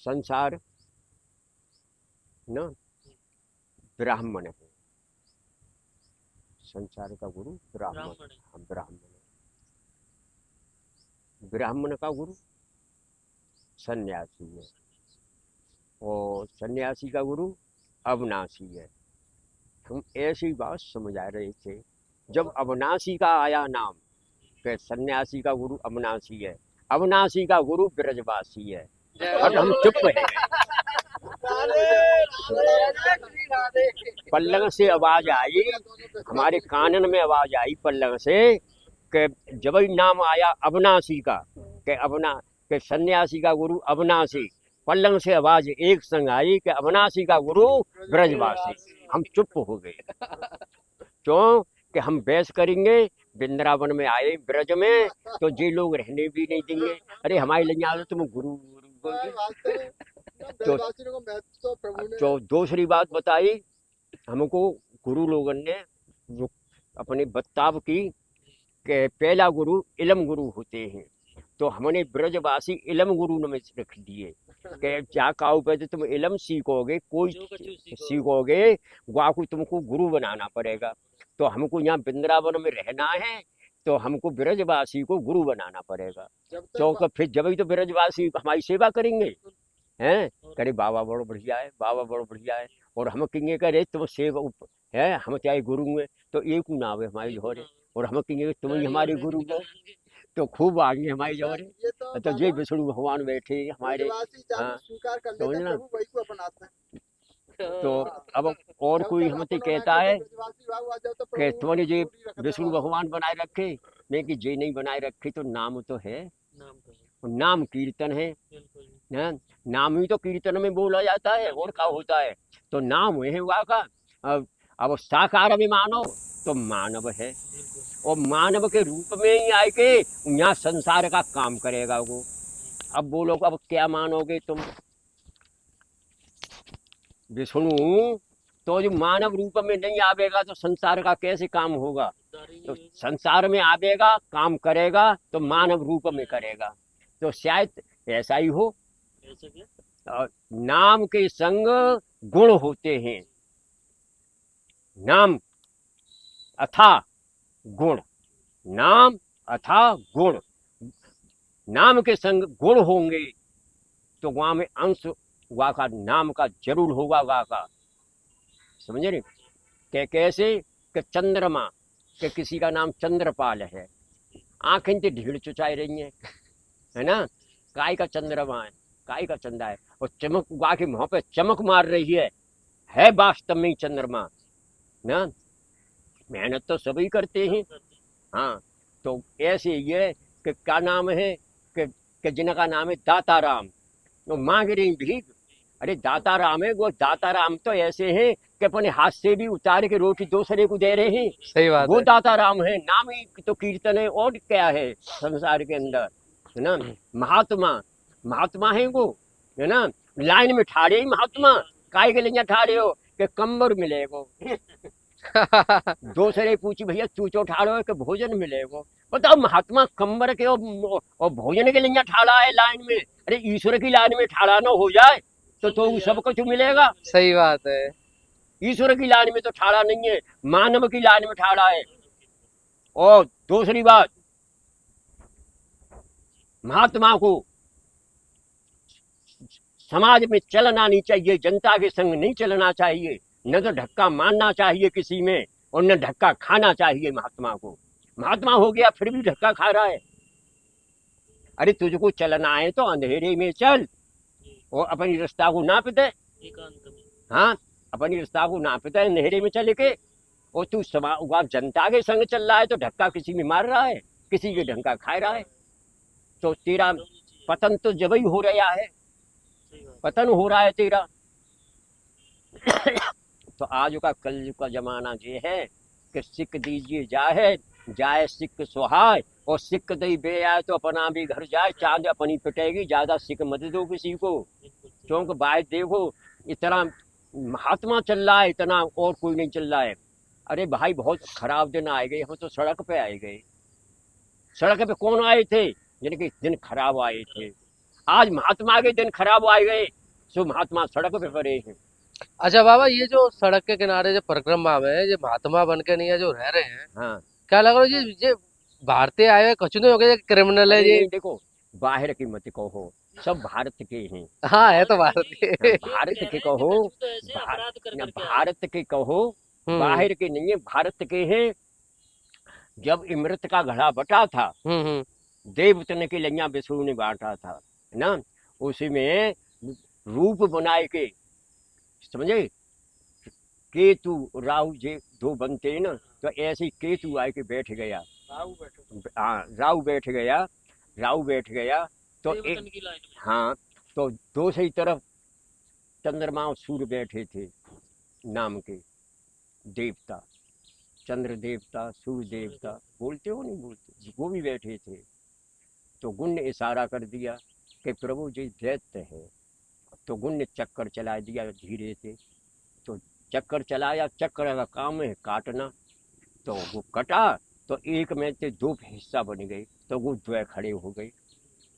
संसार न ब्राह्मण है, संसार का गुरु ब्राह्मण। हम ब्राह्मण, ब्राह्मण का गुरु सन्यासी है, और सन्यासी का गुरु अविनाशी है। हम ऐसी बात समझ आ रहे थे जब अविनाशी का आया नाम कि सन्यासी का गुरु अविनाशी है, अविनाशी का गुरु ब्रजवासी है, और हम चुप रह गए। पल्लव से आवाज आई, हमारे कानन में आवाज आई पल्लव से कि जब ही नाम आया अविनाशी का, कि सन्यासी का गुरु अविनाशी, पल्लव से आवाज एक संग आई कि अविनाशी का गुरु ब्रजवासी। हम चुप हो गए, क्यों कि हम बहस करेंगे। वृंदावन में आए ब्रज में तो ये लोग रहने भी नहीं देंगे। अरे हमारे लिए आ तुम गुरु तो दूसरी बात बताई हमको गुरु लोगों ने, जो अपने बर्ताव की कि पहला गुरु इलम गुरु होते हैं, तो हमने ब्रजवासी इलम गुरु में रख दिए कि क्या काऊ पे तो तुम इलम सीखोगे, कोई सीखोगे, को तुमको गुरु बनाना पड़ेगा। तो हमको यहाँ वृंदावन में रहना है तो हमको ब्रजवासी को गुरु बनाना पड़ेगा। तो फिर जब ही तो ब्रजवासी हमारी सेवा करेंगे हैं। करे बाबा बड़ो बढ़िया है, बाबा बड़ो बढ़िया है, और हम कहेंगे करे तुम सेवा है, हम चाहे गुरु हुए तो एक नाव है हमारी जोरे, और हम कहेंगे तुम ही हमारे गुरु हो तो खूब आगे हमारी जोरे। तो ये विष्णु भगवान बैठे हमारे, हाँ समझ ना। तो अब और कोई हमसे कहता है कि तुम्हारे जे विष्णु भगवान बनाए रखे, मैं कि जे नहीं बनाए रखे तो नाम तो है, नाम कीर्तन है ना, नाम ही तो कीर्तन में बोला जाता है, और क्या होता है। तो नाम है वहाँ का। अब साकार में मानो तो मानव है, और मानव के रूप में ही आए के यहाँ संसार का काम करेगा वो। अब बोलो अब क्या मानोगे तुम, विष्णु तो जो मानव रूप में नहीं आवेगा तो संसार का कैसे काम होगा। तो संसार में आवेगा काम करेगा तो मानव रूप में करेगा। तो शायद ऐसा ही हो। नाम के संग गुण होते हैं, नाम अथा गुण, नाम अथा गुण। नाम के संग गुण होंगे तो वहां में अंश वहाँ का नाम का जरूर होगा वहाँ का, समझे नहीं। कि कैसे कि चंद्रमा, कि किसी का नाम चंद्रपाल है, आंखें तो ढीड़ चुचाई रही है ना, काय का चंद्रमा है, काय का चंदा है, और चमक वहाँ के मुँह पे चमक मार रही है वास्तव में चंद्रमा ना। मेहनत तो सभी करते हैं, हाँ। तो ऐसे ये कि क्या नाम है कि जिनका नाम है दाता राम, तो मांग रही भीख। अरे दाता राम है, वो दाता राम तो ऐसे हैं कि अपने हाथ से भी उतार के रोटी दूसरे को दे रहे हैं। सही बात वो है। दाता राम है, नाम ही तो कीर्तन है, और क्या है संसार के अंदर, है ना। महात्मा, महात्मा है वो, है ना। लाइन में ठाड़े ही महात्मा, काय के लिए ठाड़े हो कि कम्बर मिलेगो दूसरे पूछी भैया चूचो ठाड़ो कि भोजन मिलेगो। बताओ महात्मा कम्बर के और भोजन के लिए ठाड़ा है लाइन में। अरे ईश्वर की लाइन में ठाड़ा ना हो जाए तो सब कुछ मिलेगा। सही बात है। ईश्वर की लाइन में तो ठाड़ा नहीं है, मानव की लाइन में ठाड़ा है। और दूसरी बात, महात्मा को समाज में चलना नहीं चाहिए, जनता के संग नहीं चलना चाहिए, न तो धक्का मारना चाहिए किसी में, और न धक्का खाना चाहिए महात्मा को। महात्मा हो गया फिर भी धक्का खा रहा है। अरे तुझको चलना है तो अंधेरे में चल, और अपनी रास्ता को नाप दे, हाँ अपनी रास्ता को नाप दे अंधेरे में चल के। और तू जनता के संग चल रहा है तो धक्का किसी में मार रहा है, किसी के धक्का खा रहा है, तो तेरा पतन तो जब ही हो रहा है, पतन हो रहा है तेरा। तो आज का कलयुग का जमाना ये है कि सिख दीजिए जाए, जाए सिख सुहाय, और सिख दई बे आए तो अपना भी घर जाए, चांद अपनी पिटेगी, ज्यादा सिख मत दो किसी को। क्योंकि भाई देखो इतना महात्मा चल रहा है, इतना और कोई नहीं चल रहा है। अरे भाई बहुत खराब दिन आए गए, हम तो सड़क पे आए गए। सड़क पे कौन आए थे, जिनके दिन खराब आए थे, आज महात्मा के दिन खराब आ गए, सो महात्मा सड़क पे पड़े हैं। अच्छा बाबा, ये जो सड़क के किनारे जो परिक्रमा में ये महात्मा बन के नहीं है जो रह रहे हैं, हाँ, क्या लग रहा है ये भारतीय आए हुए कुछ नहीं हो गए, क्रिमिनल है अरे ये? नहीं देखो, बाहर की मत कहो, सब भारत के हैं। हाँ, है तो भारत भारत नहीं, के। हाँ, जो भारत कह के रहे हैं कि कहो, कछु तो ऐसे भा, अपराध कर न करके आए। भारत के कहो, हम्म बाहर के नहीं है, भारत के हैं। जब इमृत का घड़ा बटा था, हम्म। देवतन के लिया विष्णु ने बांटा था, है ना, उसी में रूप बनाए के, समझे, केतु राहु जे दो बनते हैं ना, तो ऐसे ही केतु आए के बैठ गया। राहु बैठो हाँ, राहु बैठ गया, राहु बैठ गया, तो एक, देवतन की लाइन में। हाँ, तो दूसरी तरफ चंद्रमा और सूर्य बैठे थे, नाम के देवता, चंद्र देवता, सूर्य देवता, बोलते हो नहीं बोलते, वो भी बैठे थे। तो गुण ने इशारा कर दिया कि प्रभु जी दैत्य है, तो गुण ने चक्कर चला दिया धीरे से, तो चक्कर चलाया, चक्कर का काम है काटना, तो वो कटा, तो एक में से दो हिस्सा बन गए, तो वो द्वय खड़े हो गए।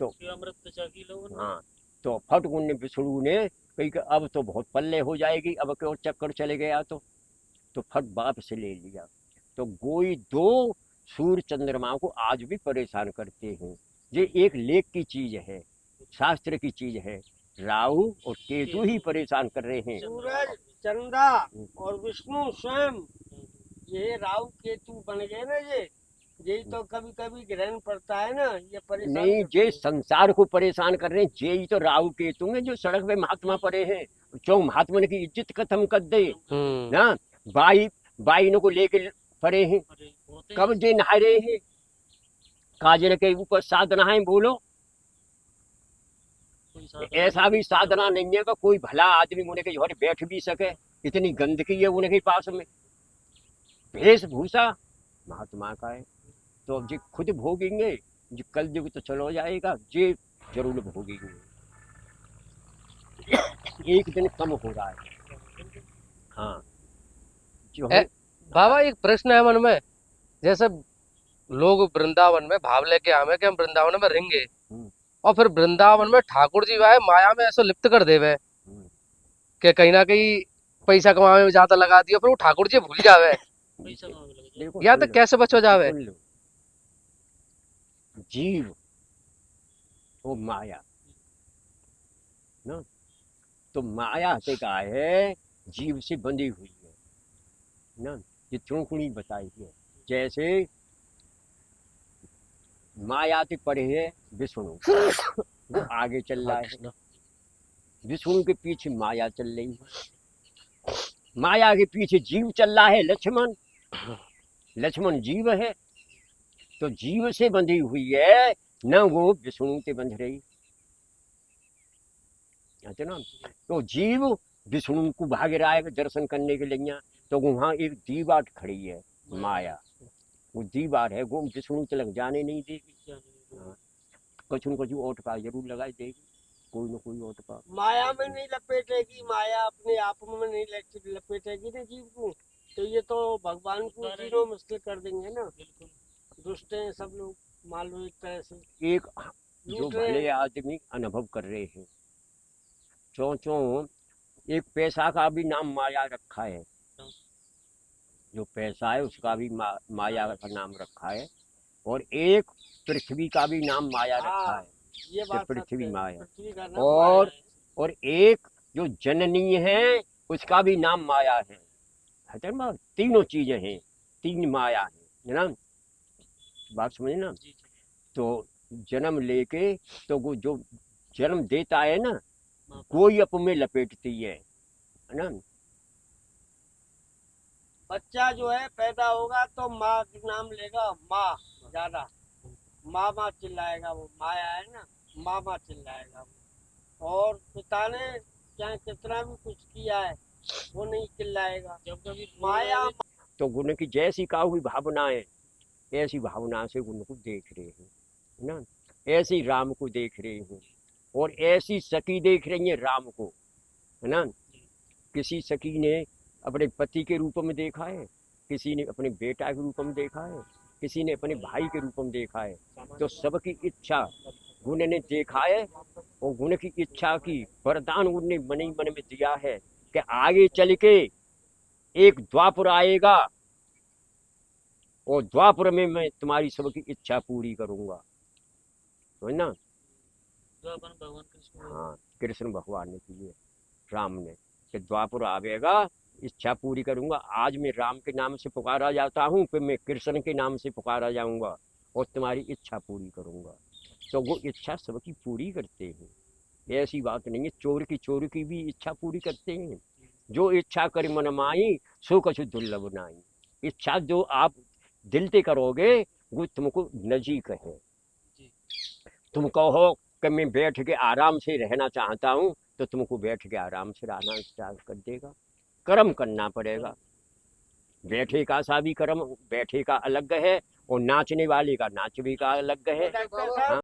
तो ये अमृत चाकी लोगों ने। हाँ, तो फट गुण ने विष्णु ने कही कि अब तो बहुत पल्ले हो जाएगी, अब क्यों चक्कर चले गया, तो फट बाप से ले लिया। तो गोई दो सूर्य चंद्रमा को आज भी परेशान करते हैं। ये एक लेख की चीज है, शास्त्र की चीज है, राहु और केतु ही परेशान कर रहे हैं। सूरज, चंद्रा और विष्णु स्वयं, ये राहु केतु बन गए ना, ये यही तो कभी कभी ग्रहण पड़ता है ना, ये परेशान नहीं, करते ये हैं। संसार को परेशान कर रहे हैं, ये ही तो राहु केतु हैं जो सड़क पे महात्मा पड़े हैं, जो महात्मा की इज्जत खत्म कर दे ना। बाई बाई को लेके पड़े हैं, अरे होते कब जे नहा रहे हैं, काजल के ऊपर साधना है, बोलो कोई साधन ऐसा भी साधना नहीं है कि कोई भला आदमी उनके घर बैठ भी सके, इतनी गंदगी है उनके पास में। वेशभूषा महात्मा का है, तो अब जी खुद भोगेंगे, जी कल युग तो चलो जाएगा, जी जरूर भोगेंगे। एक दिन कम हो रहा है। हाँ, जो है बाबा एक प्रश्न है मन में, जैसे लोग वृंदावन में भाव लेके आवे कि हम वृंदावन में रहेंगे, और फिर वृंदावन में ठाकुर जी वाहे माया में ऐसा लिप्त कर देवे कि कहीं ना कहीं पैसा कमाने में ज्यादा लगा दिया, फिर वो ठाकुर जी भूल जावे, पैसा कहाँ पे लग जाए। देखो, या सुन तो लो, कैसे बचो जावे? सुन लो, जीव वो माया ना, तो माया से का है, जीव से बंधी हुई है ना, ये चौकुड़ी बताई है। जैसे माया से पड़े है विष्णु, वो आगे चल रहा है, विष्णु के पीछे माया चल रही है, माया के पीछे जीव चल रहा है, लक्ष्मण, लक्ष्मण जीव है, तो जीव से बंधी हुई है, न वो विष्णु से बंध रही है ना। तो जीव विष्णु को भाग रहा है दर्शन करने के लिए, तो वहां एक दीवार खड़ी है माया, वो दीवार है, वो विष्णु तक जाने नहीं देगी। हाँ, कुछ न कुछ ओटका जरूर लगाई देगी, कोई न कोई ओटका। माया में नहीं लपेटेगी, माया अपने आप में नहीं लपेटेगी ना जीव को, तो ये तो भगवान को तीनों मुश्किल कर देंगे ना। बिल्कुल दुष्ट हैं सब लोग, मान लो एक तरह से एक जो लूट रहे भले हैं। आदमी अनुभव कर रहे हैं, चो एक पैसा का भी नाम माया रखा है, जो पैसा है उसका भी माया का नाम रखा है, और एक पृथ्वी का भी नाम माया रखा है, ये बात सत्य पृथ्वी है, माया, पृथ्वी का नाम और माया है। और एक जो जननी है उसका भी नाम माया है ना, तीनों चीजें हैं, तीन माया है ना, बात समझे ना। जी जी। तो जन्म लेके, तो वो जो जन्म देता है ना, माँ कोई अप में लपेटती है ना। बच्चा जो है पैदा होगा तो माँ का नाम लेगा, माँ ज्यादा, माँ माँ चिल्लाएगा, वो माया है ना, माँ माँ चिल्लाएगा वो। और पिता ने चाहे कितना भी कुछ किया है वो नहीं चिल्लाएगा, जब कभी माया। तो गुण की जैसी का हुई भावना है, ऐसी भावना से गुण को देख रहे हैं ना, ऐसी राम को देख रहे हैं, और ऐसी सखी देख रही है राम को, है ना। किसी सखी ने अपने पति के रूप में देखा है, किसी ने अपने बेटा के रूप में देखा है, किसी ने अपने भाई के रूप में देखा है, तो सबकी इच्छा गुण ने देखा है और गुण की इच्छा की वरदान उन्होंने मन ही मन में दिया है कि आगे चल के एक द्वापर आएगा और द्वापर में मैं तुम्हारी सबकी इच्छा पूरी करूंगा, तो ना। जो अपन भगवान कृष्ण को- हाँ, कृष्ण भगवान ने की है, राम ने, कि द्वापर आवेगा, इच्छा पूरी करूंगा। आज मैं राम के नाम से पुकारा जाता हूँ, फिर मैं कृष्ण के नाम से पुकारा जाऊंगा और तुम्हारी इच्छा पूरी करूंगा। तो वो इच्छा सबकी पूरी करते हैं, ऐसी बात नहीं है। चोर की भी इच्छा पूरी करते हैं। जो इच्छा कर मन माई सो कछु दुर्लभ नाई। इच्छा जो आप दिल से करोगे वो तुमको नजीक है। तुम कहो कि मैं बैठ के आराम से रहना चाहता हूँ, तो तुमको बैठ के आराम से रहना स्टार्ट कर देगा। कर्म करना पड़ेगा। बैठे का सा भी कर्म, बैठे का अलग है और नाचने वाले का नाच भी का अलग है। डॉक्टर साहब